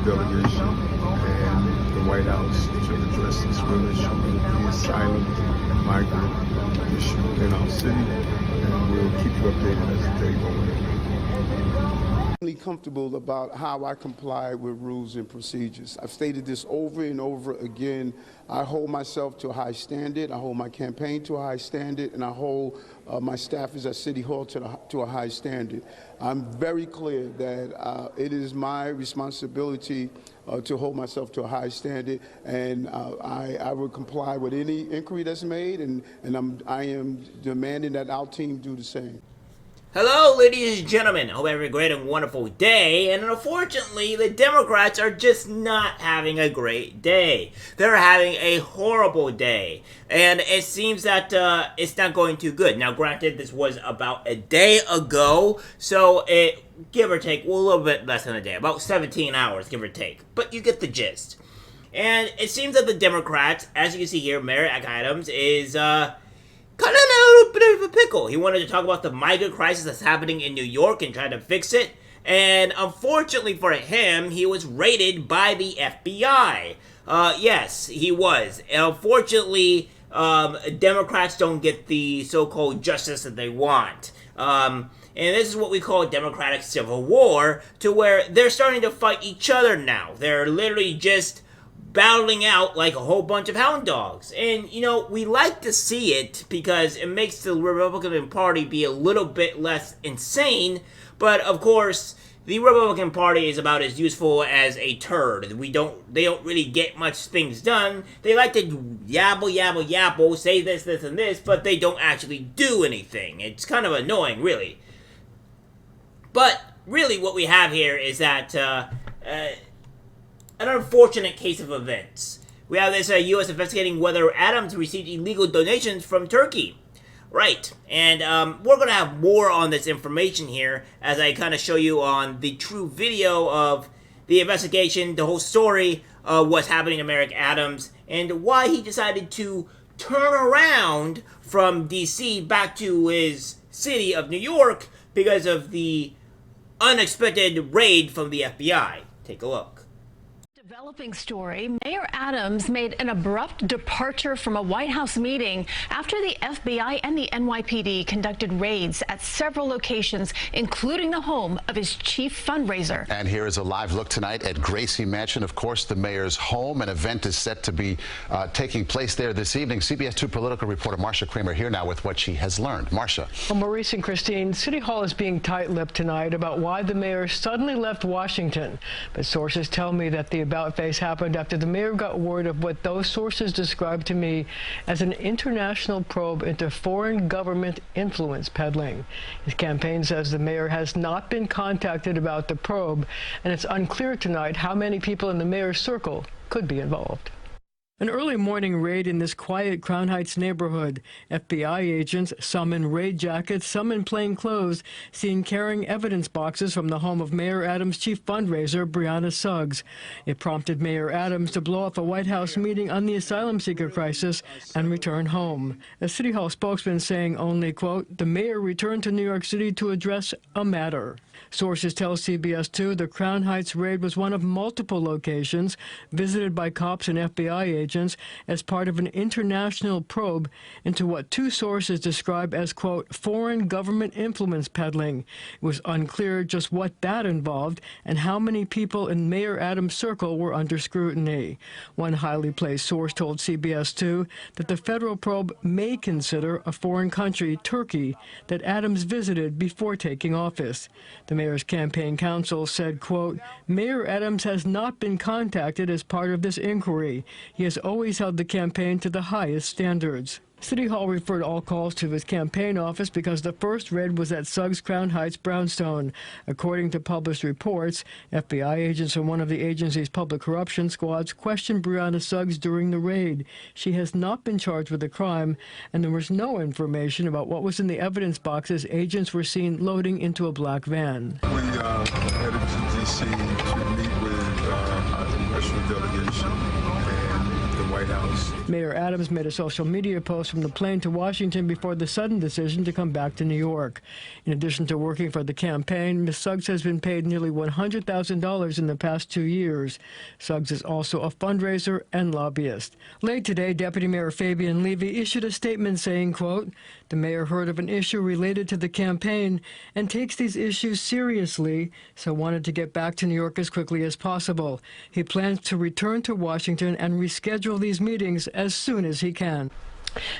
delegation and the White House to address this real issue of the asylum and migrant issue in our city, and we'll keep you updated as the day goes on. Comfortable about how I comply with rules and procedures. I've stated this over and over again. I hold myself to a high standard. I hold my campaign to a high standard, and I hold my staffers at City Hall to a high standard. I'm very clear that it is my responsibility to hold myself to a high standard, and I will comply with any inquiry that's made, and I am demanding that our team do the same. Hello, ladies and gentlemen. Hope you have a great and wonderful day. And unfortunately, the Democrats are just not having a great day. They're having a horrible day. And it seems that it's not going too good. Now, granted, this was about a day ago. So it, give or take, well, a little bit less than a day. About 17 hours, give or take. But you get the gist. And it seems that the Democrats, as you can see here, Mayor Adams is kind of in a little bit of a pickle. He wanted to talk about the migrant crisis that's happening in New York and try to fix it. And unfortunately for him, he was raided by the FBI. Yes, he was. Unfortunately, Democrats don't get the so-called justice that they want. And this is what we call a Democratic Civil War, to where they're starting to fight each other now. They're literally just battling out like a whole bunch of hound dogs. And, you know, we like to see it because it makes the Republican Party be a little bit less insane. But, of course, the Republican Party is about as useful as a turd. They don't really get much things done. They like to yabble, say this, and this, but they don't actually do anything. It's kind of annoying, really. But, really, what we have here is that, an unfortunate case of events. We have this U.S. investigating whether Adams received illegal donations from Turkey. Right, and we're going to have more on this information here as I kind of show you on the true video of the investigation, the whole story of what's happening to Mayor Adams, and why he decided to turn around from D.C. back to his city of New York because of the unexpected raid from the FBI. Take a look. Developing story. Mayor Adams made an abrupt departure from a White House meeting after the FBI and the NYPD conducted raids at several locations, including the home of his chief fundraiser. And here is a live look tonight at Gracie Mansion, of course, the mayor's home. An event is set to be taking place there this evening. CBS 2 political reporter Marcia Kramer here now with what she has learned. Marcia. Well, Maurice and Christine, City Hall is being tight-lipped tonight about why the mayor suddenly left Washington. But sources tell me that the about-face happened after the mayor got word of what those sources described to me as an international probe into foreign government influence peddling. His campaign says the mayor has not been contacted about the probe, and it's unclear tonight how many people in the mayor's circle could be involved. An early morning raid in this quiet Crown Heights neighborhood. FBI agents, some in raid jackets, some in plain clothes, seen carrying evidence boxes from the home of Mayor Adams' chief fundraiser, Brianna Suggs. It prompted Mayor Adams to blow off a White House meeting on the asylum seeker crisis and return home. A City Hall spokesman saying only, quote, the mayor returned to New York City to address a matter. Sources tell CBS 2 the Crown Heights raid was one of multiple locations visited by cops and FBI agents as part of an international probe into what two sources describe as, quote, foreign government influence peddling. It was unclear just what that involved and how many people in Mayor Adams' circle were under scrutiny. One highly placed source told CBS 2 that the federal probe may consider a foreign country, Turkey, that Adams visited before taking office. The mayor's campaign counsel said, quote, Mayor Adams has not been contacted as part of this inquiry. He has always held the campaign to the highest standards. City Hall referred all calls to his campaign office because the first raid was at Suggs Crown Heights brownstone. According to published reports, FBI agents from one of the agency's public corruption squads questioned Brianna Suggs during the raid. She has not been charged with a crime, and there was no information about what was in the evidence boxes agents were seen loading into a black van. We headed to D.C. to meet with our congressional delegation, and the White House. Mayor Adams made a social media post from the plane to Washington before the sudden decision to come back to New York. In addition to working for the campaign, Ms. Suggs has been paid nearly $100,000 in the past 2 years. Suggs is also a fundraiser and lobbyist. Late today, Deputy Mayor Fabian Levy issued a statement saying, quote, "The mayor heard of an issue related to the campaign and takes these issues seriously, so wanted to get back to New York as quickly as possible. He plans to return to Washington and reschedule these meetings as soon as he can."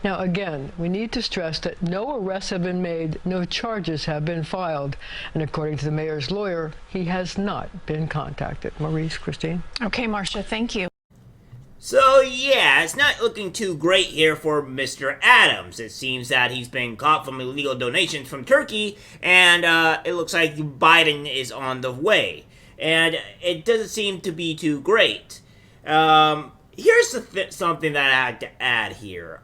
Now, again, we need to stress that no arrests have been made, no charges have been filed. And according to the mayor's lawyer, he has not been contacted. Maurice, Christine? Okay, Marcia, thank you. So yeah, it's not looking too great here for Mr. Adams. It seems that he's been caught from illegal donations from Turkey, and it looks like Biden is on the way. And it doesn't seem to be too great. Here's something that I had to add here.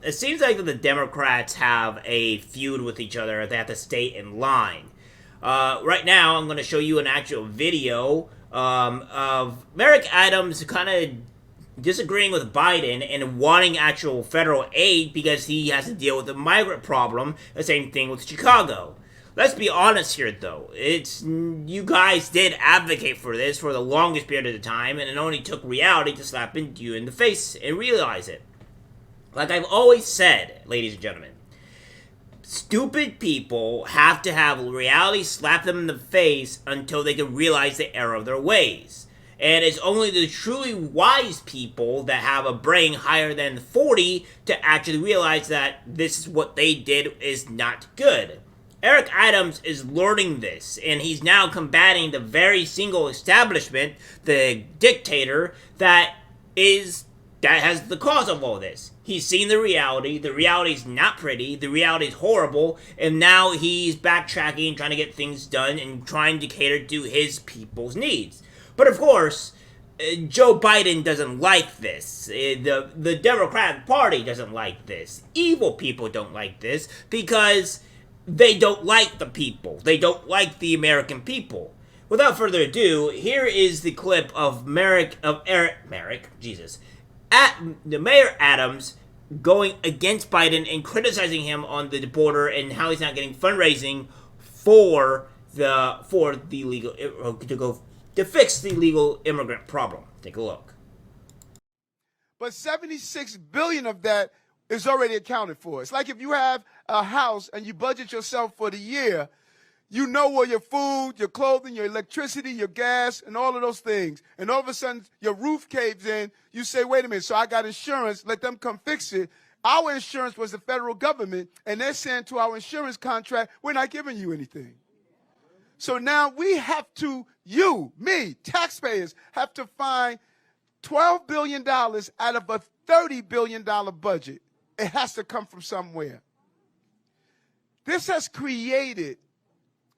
It seems like the Democrats have a feud with each other. They have to stay in line. Right now, I'm going to show you an actual video of Merrick Adams kind of disagreeing with Biden and wanting actual federal aid because he has to deal with the migrant problem. The same thing with Chicago. Let's be honest here, though. You guys did advocate for this for the longest period of time, and it only took reality to slap you in the face and realize it. Like I've always said, ladies and gentlemen, stupid people have to have reality slap them in the face until they can realize the error of their ways. And it's only the truly wise people that have a brain higher than 40 to actually realize that this is what they did is not good. Eric Adams is learning this, and he's now combating the very single establishment, the dictator, that has the cause of all this. He's seen the reality is not pretty, the reality is horrible, and now he's backtracking, trying to get things done, and trying to cater to his people's needs. But of course, Joe Biden doesn't like this. The Democratic Party doesn't like this. Evil people don't like this because they don't like the people. They don't like the American people. Without further ado, here is the clip of Mayor Adams going against Biden and criticizing him on the border and how he's not getting fundraising for the legal to fix the legal immigrant problem. Take a look. But $76 billion of that is already accounted for. It's like if you have a house and you budget yourself for the year, you know where your food, your clothing, your electricity, your gas, and all of those things. And all of a sudden, your roof caves in. You say, wait a minute, so I got insurance. Let them come fix it. Our insurance was the federal government, and they're saying to our insurance contract, we're not giving you anything. So now we have to, me, taxpayers, have to find $12 billion out of a $30 billion budget. It has to come from somewhere. This has created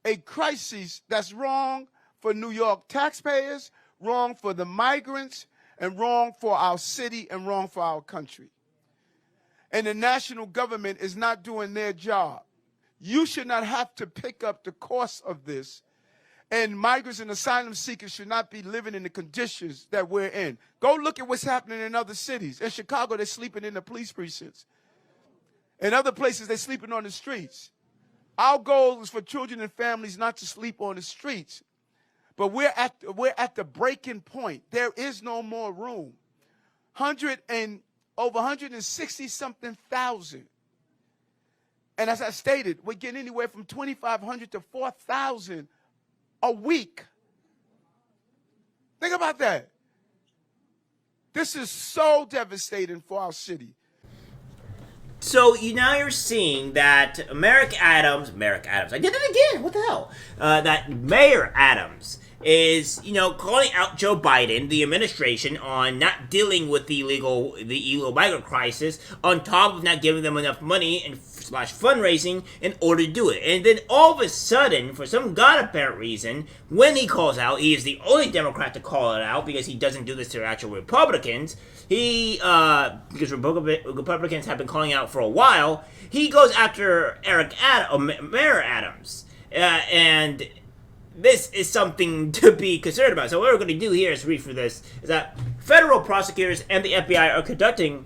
a crisis that's wrong for New York taxpayers, wrong for the migrants, and wrong for our city and wrong for our country. And the national government is not doing their job. You should not have to pick up the cost of this, and migrants and asylum seekers should not be living in the conditions that we're in. Go look at what's happening in other cities. In Chicago, they're sleeping in the police precincts. In other places, they're sleeping on the streets. Our goal is for children and families not to sleep on the streets. But we're at the breaking point. There is no more room. Over 160-something thousand. And as I stated, we're getting anywhere from 2,500 to 4,000 a week. Think about that. This is so devastating for our city. So now you're seeing that Merrick Adams, I did it again, what the hell? That Mayor Adams is, calling out Joe Biden, the administration, on not dealing with the illegal migrant crisis, on top of not giving them enough money and fundraising in order to do it. And then all of a sudden, for some god-apparent reason, when he calls out, he is the only Democrat to call it out because he doesn't do this to actual Republicans. Because Republicans have been calling out for a while, he goes after Mayor Adams. And this is something to be concerned about. So what we're going to do here is read for this, is that Federal prosecutors and the FBI are conducting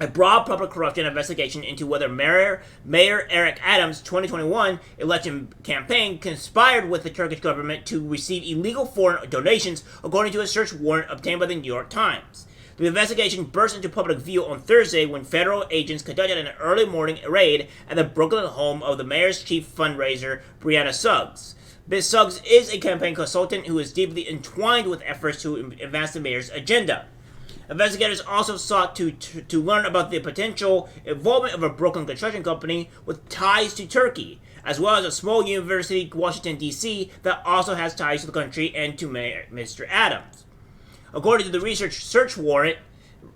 a broad public corruption investigation into whether Mayor Eric Adams' 2021 election campaign conspired with the Turkish government to receive illegal foreign donations, according to a search warrant obtained by the New York Times. The investigation burst into public view on Thursday when federal agents conducted an early morning raid at the Brooklyn home of the mayor's chief fundraiser, Brianna Suggs. Ms. Suggs is a campaign consultant who is deeply entwined with efforts to advance the mayor's agenda. Investigators also sought to learn about the potential involvement of a Brooklyn construction company with ties to Turkey, as well as a small university, Washington, D.C., that also has ties to the country and to Mr. Adams. According to the research search warrant,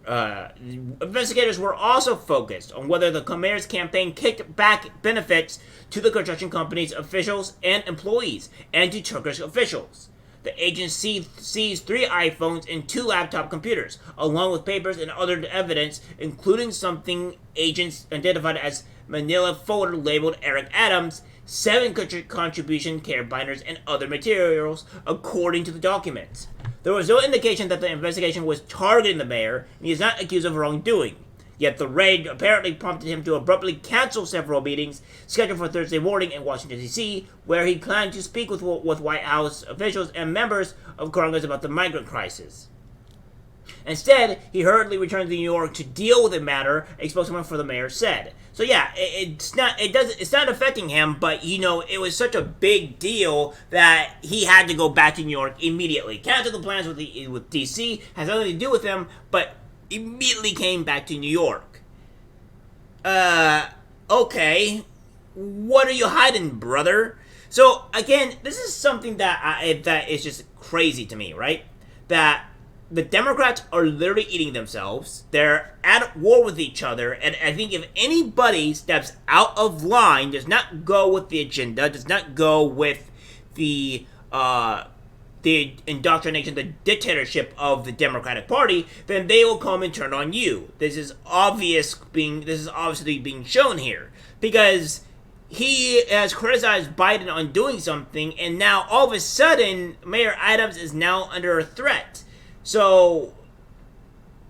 investigators were also focused on whether the mayor's campaign kicked back benefits to the construction company's officials and employees, and to Turkish officials. The agency seized 3 iPhones and 2 laptop computers, along with papers and other evidence, including something agents identified as manila folder labeled Eric Adams, 7 contribution care binders, and other materials, according to the documents. There was no indication that the investigation was targeting the mayor, and he is not accused of wrongdoing. Yet the raid apparently prompted him to abruptly cancel several meetings scheduled for Thursday morning in Washington, D.C., where he planned to speak with White House officials and members of Congress about the migrant crisis. Instead, he hurriedly returned to New York to deal with the matter, a spokesman for the mayor said. So yeah, it's not affecting him, but it was such a big deal that he had to go back to New York immediately. Canceled the plans with DC, has nothing to do with him, but immediately came back to New York. Okay, what are you hiding, brother? So again, this is something that is just crazy to me, right? That the Democrats are literally eating themselves. They're at war with each other, and I think if anybody steps out of line, does not go with the agenda, does not go with the indoctrination, the dictatorship of the Democratic Party, then they will come and turn on you. This is obviously being shown here, because he has criticized Biden on doing something, and now all of a sudden, Mayor Adams is now under a threat. So,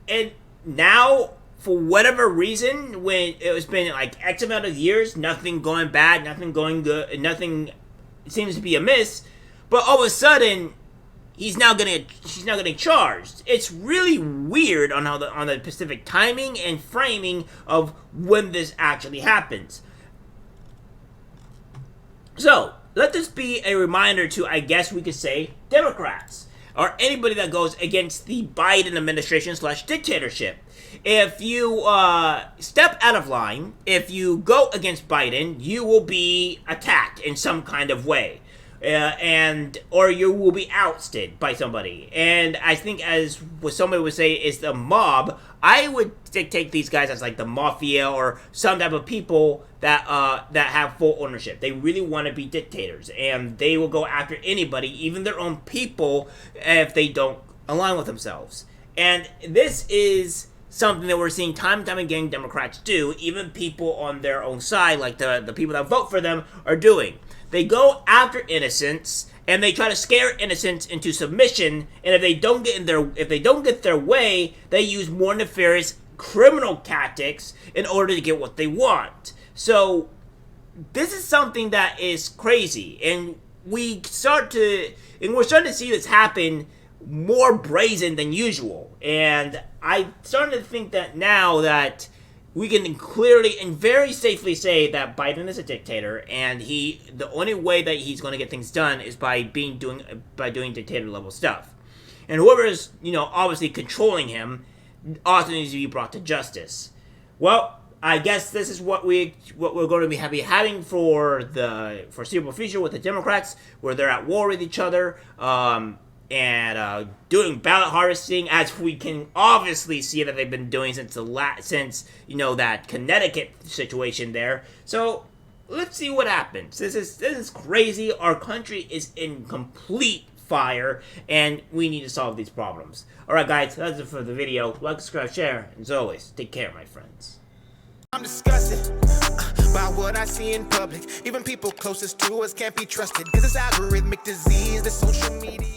and now, for whatever reason, when it's been like X amount of years, nothing going bad, nothing going good, nothing seems to be amiss, but all of a sudden, she's now getting charged. It's really weird on the specific timing and framing of when this actually happens. So, let this be a reminder to, I guess we could say, Democrats, or anybody that goes against the Biden administration / dictatorship. If you step out of line, if you go against Biden, you will be attacked in some kind of way. Or you will be ousted by somebody. And I think, as what somebody would say is the mob, I would take these guys as like the mafia or some type of people that have full ownership. They really want to be dictators, and they will go after anybody, even their own people, if they don't align with themselves. And this is something that we're seeing time and time again Democrats do, even people on their own side, like the people that vote for them, are doing. They go after innocents, and they try to scare innocents into submission. And if they don't get their way, they use more nefarious criminal tactics in order to get what they want. So this is something that is crazy, and we're starting to see this happen more brazen than usual. And I'm starting to think that now that we can clearly and very safely say that Biden is a dictator, and the only way that he's going to get things done is by doing dictator level stuff. And whoever is, obviously controlling him also needs to be brought to justice. Well, I guess this is what we're going to be having for the foreseeable future with the Democrats, where they're at war with each other, and doing ballot harvesting, as we can obviously see that they've been doing since that Connecticut situation there. So let's see what happens. This is crazy. Our country is in complete fire, and we need to solve these problems. All right, guys, that's it for the video. Like, subscribe, share, and as always, take care, my friends. I'm disgusted by what I see in public. Even people closest to us can't be trusted. This is algorithmic disease, the social media.